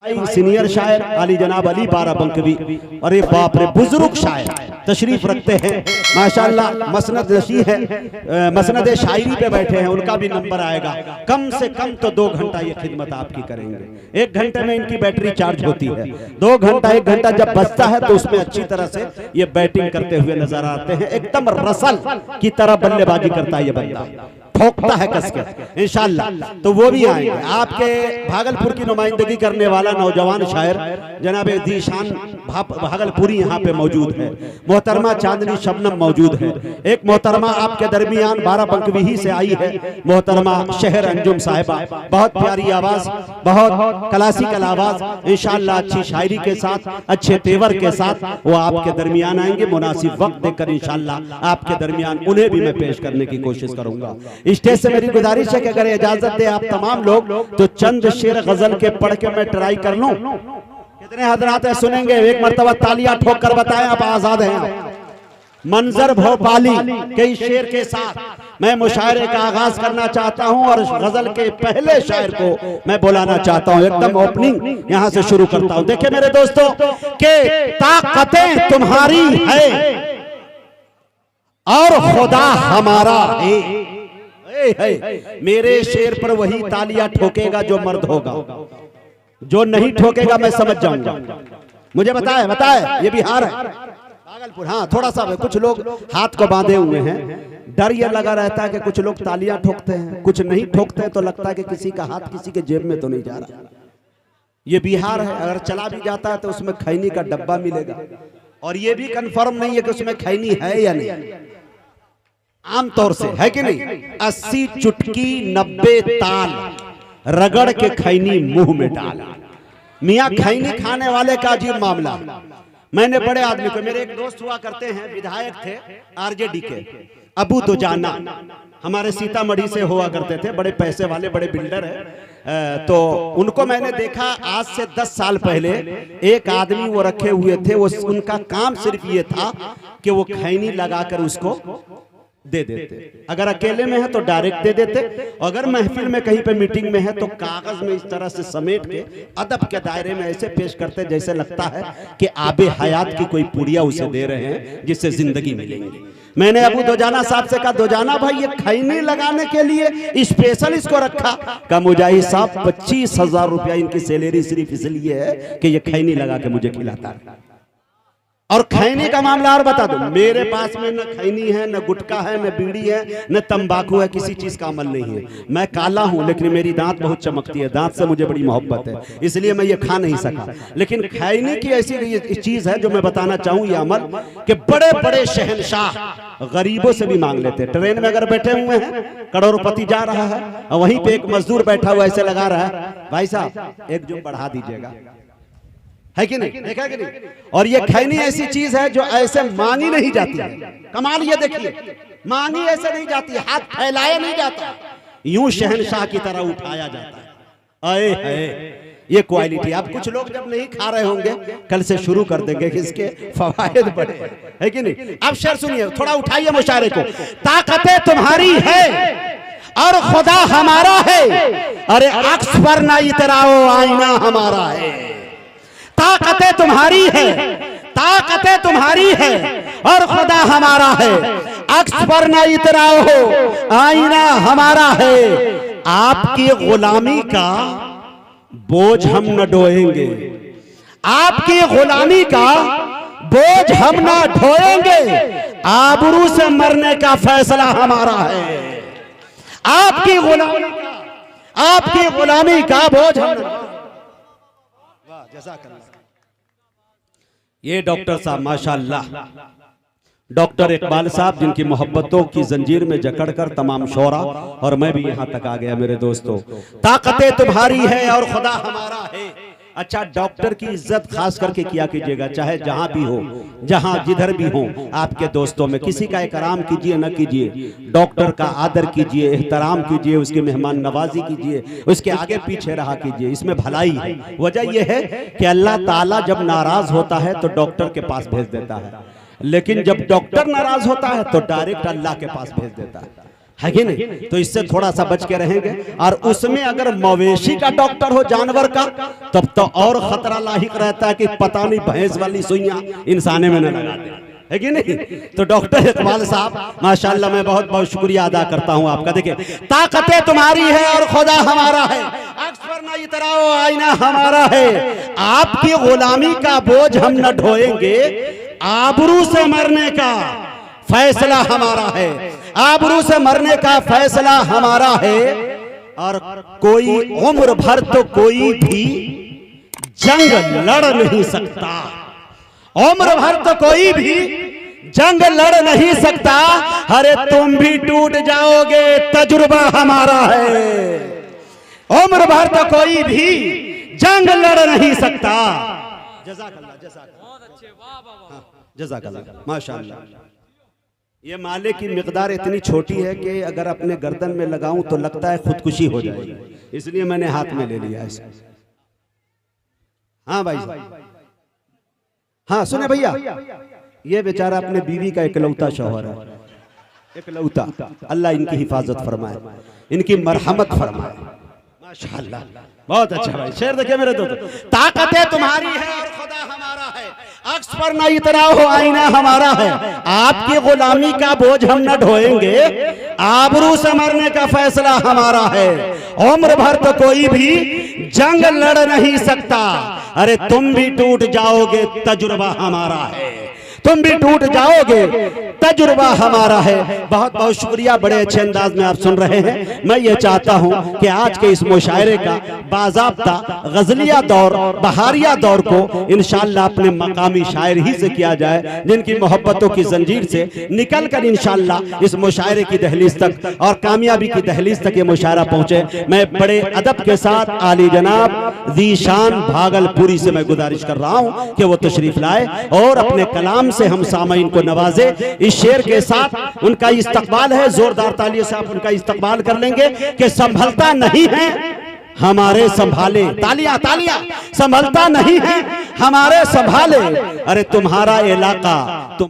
Senior शायर अली जनाब अली बाराबंकवी, अरे बाप रे बुजुर्ग शायर तशरीफ रखते हैं माशाल्लाह, मसनद नशी है, मसनद शायरी पे बैठे हैं, उनका भी नंबर आएगा। कम से कम तो 2 घंटा ये खिदमत आपकी करेंगे। 1 घंटे में इनकी बैटरी चार्ज होती है, 2 घंटा 1 घंटा जब बचता है तो उसमें अच्छी तरह से ये बैटिंग करते हुए नजर आते हैं। एकदम रसल की तरह बल्लेबाजी करता है ये बंदा, ठोकता है कस के इंशाल्लाह। तो वो भी आएंगे। आपके भागलपुर की नुमाइंदगी करने वाला नौजवान शायर जनाब जीशान भागलपुरी यहाँ पे मौजूद है। मोहतरमा चांदनी शबनम मौजूद है। एक मोहतरमा आपके दरमियान बाराबंकवी ही से आई है, मोहतरमा शहर अंजुम साहिबा, बहुत प्यारी आवाज, बहुत क्लासिकल आवाज, इंशाल्लाह अच्छी शायरी के साथ, अच्छे तेवर के साथ वो आपके दरमियान आएंगे। मुनासिब वक्त देकर इंशाल्लाह आपके दरमियान उन्हें भी मैं पेश करने की कोशिश करूंगा। स्टेज से मेरी गुजारिश है कि अगर इजाजत दे आप तमाम लोग तो चंद शेर गजल के पढ़ के मैं ट्राई कर लूं। कितने हजरात है सुनेंगे? एक मर्तबा तालियां ठोक कर बताएं आप आजाद हैं। मंजर भोपाली के इस शेर के साथ मैं मुशायरे का आगाज करना चाहता हूं और गजल के पहले शायर को मैं बुलाना चाहता हूं। एकदम ओपनिंग यहां से शुरू करता हूं। देखिए मेरे दोस्तों के ताकतें तुम्हारी है और खुदा हमारा है। मेरे शेर पर वही तालियां ठोकेगा जो मर्द होगा, जो नहीं ठोकेगा मैं समझ जाऊंगा। मुझे बताए ये बिहार है, भागलपुर। हाँ थोड़ा सा कुछ लोग हाथ को बांधे हुए हैं, डर ये लगा रहता है कि कुछ लोग तालियां ठोकते हैं, कुछ नहीं ठोकते हैं तो लगता है कि किसी का हाथ किसी के जेब में तो नहीं जा रहा। ये बिहार है, अगर चला भी जाता है तो उसमें खैनी का डब्बा मिलेगा और ये भी कंफर्म नहीं है कि उसमें खैनी है या नहीं। आमतौर से है कि नहीं, 80 चुटकी 90 ताल रगड़ के खैनी मुंह में डाल। मियां खैनी खाने वाले का अजीब मामला। मैंने बड़े आदमी को, मेरे एक दोस्त हुआ करते हैं, विधायक थे आरजेडी के, अबू दुजाना, हमारे सीतामढ़ी से हुआ करते थे, बड़े पैसे वाले बड़े बिल्डर है। तो उनको मैंने देखा आज से 10 साल पहले, एक आदमी वो रखे हुए थे, वो उनका काम सिर्फ ये था कि वो खैनी लगाकर उसको दे देते। अगर अकेले में है तो डायरेक्ट दे देते, अगर महफिल में कहीं पे मीटिंग में है तो कागज में इस तरह से समेट के अदब के दायरे में ऐसे पेश करते जैसे लगता है कि आबे हयात की कोई पुड़िया उसे दे रहे हैं जिससे जिंदगी मिलेगी। मैंने अबू दोजाना साहब से कहा, दोजाना भाई ये खैनी लगाने के लिए स्पेशल इसको रखा? का मुजाहिद साहब 25,000 रुपया इनकी सैलरी सिर्फ इसलिए है कि ये खैनी लगा के मुझे खिलाता है। और खैनी का मामला और बता दो, मेरे पास में न खैनी है, न गुटखा है, न बीड़ी है, न तंबाकू है, किसी चीज का अमल नहीं है। मैं काला हूं लेकिन मेरी दांत बहुत चमकती है, दांत से मुझे बड़ी मोहब्बत है, इसलिए मैं ये खा नहीं सका। लेकिन खैनी की ऐसी चीज है जो मैं बताना चाहूं, ये अमल कि बड़े बड़े शहंशाह गरीबों से भी मांग लेते। ट्रेन में अगर बैठे हुए हैं, करोड़पति जा रहा है और वहीं पे एक मजदूर बैठा हुआ ऐसे लगा रहा है, भाई साहब एक जो बढ़ा दीजिएगा, है कि नहीं, देखा कि नहीं। और ये खैनी ऐसी चीज है जो ऐसे मांगी नहीं जाती है। कमाल ये देखिए, मांगी ऐसे नहीं जाती, हाथ फैलाया नहीं जाता, यूं शहंशाह की तरह उठाया जाता है। आए है ये क्वालिटी। अब कुछ लोग जब नहीं खा रहे होंगे कल से शुरू कर देंगे कि इसके फवायद बड़े, है कि नहीं। अब शेर सुनिए, थोड़ा उठाइए मुशायरे को। ताकतें तुम्हारी है और खुदा हमारा है, अरे अक्स पर ना इतराओ आईना हमारा है। ताकतें तुम्हारी है, ताकतें तुम्हारी है और खुदा हमारा है, अक्स पर न इतराओ हो आईना हमारा है। आपकी गुलामी का बोझ हम न ढोएंगे, आपकी गुलामी का बोझ हम न ढोएंगे, आबरू से मरने का फैसला हमारा है। आपकी गुलामी का बोझ हम। ये डॉक्टर साहब माशाल्लाह, डॉक्टर इकबाल साहब, जिनकी मोहब्बतों की जंजीर में जकड़कर तमाम शोरा और मैं भी यहां तक आ गया मेरे दोस्तों। ताकतें तुम्हारी है और खुदा हमारा है। अच्छा, डॉक्टर की इज्जत खास करके किया कीजिएगा, चाहे जहां भी हो, जहां जिधर भी हो, आपके दोस्तों में किसी का इकराम कीजिए न कीजिए, डॉक्टर का आदर कीजिए, एहतराम कीजिए, उसकी मेहमान नवाजी कीजिए, उसके आगे पीछे रहा कीजिए, इसमें भलाई है। वजह यह है कि अल्लाह ताला जब नाराज होता है तो डॉक्टर के पास भेज देता है, लेकिन जब डॉक्टर नाराज होता है तो डायरेक्ट अल्लाह के पास भेज देता है कि नहीं? तो इससे थोड़ा सा बच के रहेंगे। और उसमें अगर मवेशी का डॉक्टर हो, जानवर का, तब तो और खतरा लाहिक रहता है कि पता नहीं भैंस वाली सुइयां इंसाने में न लगा दे, है कि नहीं? तो डॉक्टर इकबाल साहब माशाल्लाह, मैं बहुत बहुत शुक्रिया अदा करता हूं आपका। देखिए, ताकतें तुम्हारी है और खुदा हमारा है, अक्स पर ना इतराओ आईना हमारा है, आपकी गुलामी का बोझ हम न ढोएंगे, आबरू से मरने का फैसला हमारा है, आबरू से मरने का फैसला हमारा है। और कोई उम्र भर तो कोई भी जंग लड़ नहीं सकता, उम्र भर तो कोई भी जंग लड़ नहीं सकता। अरे तुम भी टूट जाओगे, तजुर्बा हमारा है। उम्र भर तो कोई भी जंग लड़ नहीं सकता। जज़ाकल्लाह, जज़ाकल्लाह, बहुत अच्छे, वाह वाह वाह, जज़ाकल्लाह, माशाअल्लाह। ये माले की मिकदार इतनी छोटी है कि अगर अपने गर्दन में लगाऊं तो लगता है खुदकुशी हो जाएगी, इसलिए मैंने हाथ में ले लिया इसको। हाँ भाई, हाँ सुने भैया, ये बेचारा अपने बीवी का इकलौता शौहर है, इकलौता। अल्लाह इनकी हिफाजत फरमाए, इनकी मरहमत फरमाए, माशाअल्लाह। बहुत अच्छा भाई, शेर देखिए मेरे दोस्त, ताकतें तुम्हारी है और खुदा हमारा है, अक्स पर ना इतराओ हो आईना हमारा है, आपकी गुलामी का बोझ हम न ढोएंगे, आबरू से मरने का फैसला हमारा है, उम्र भर तो कोई भी जंग लड़ नहीं सकता। अरे तुम भी टूट जाओगे, तजुर्बा हमारा है, तुम भी टूट जाओगे, तजुर्बा हमारा है। बहुत बहुत शुक्रिया, बड़े अच्छे अंदाज में आप सुन रहे हैं। मैं ये चाहता हूं कि आज के इस मुशायरे का बाज़ाब्ता गजलिया दौर, बहारिया दौर को इंशाअल्लाह अपने मकामी शायर ही से किया जाए, जिनकी मोहब्बतों की जंजीर से निकलकर इंशाअल्लाह इस मुशायरे की दहलीज तक और कामयाबी की दहलीज तक ये मुशायरा पहुंचे। मैं बड़े अदब के साथ आली जनाब ज़ीशान भागलपुरी से मैं गुजारिश कर रहा हूं कि वो तशरीफ लाए और अपने कलाम से हम सामईन को नवाजे। इस शेर के साथ उनका इस्तकबाल है, जोरदार तालियों से आप उनका इस्तकबाल कर लेंगे कि संभलता नहीं है हमारे संभाले, तालियां तालियां, संभलता नहीं है हमारे संभाले। अरे तुम्हारा इलाका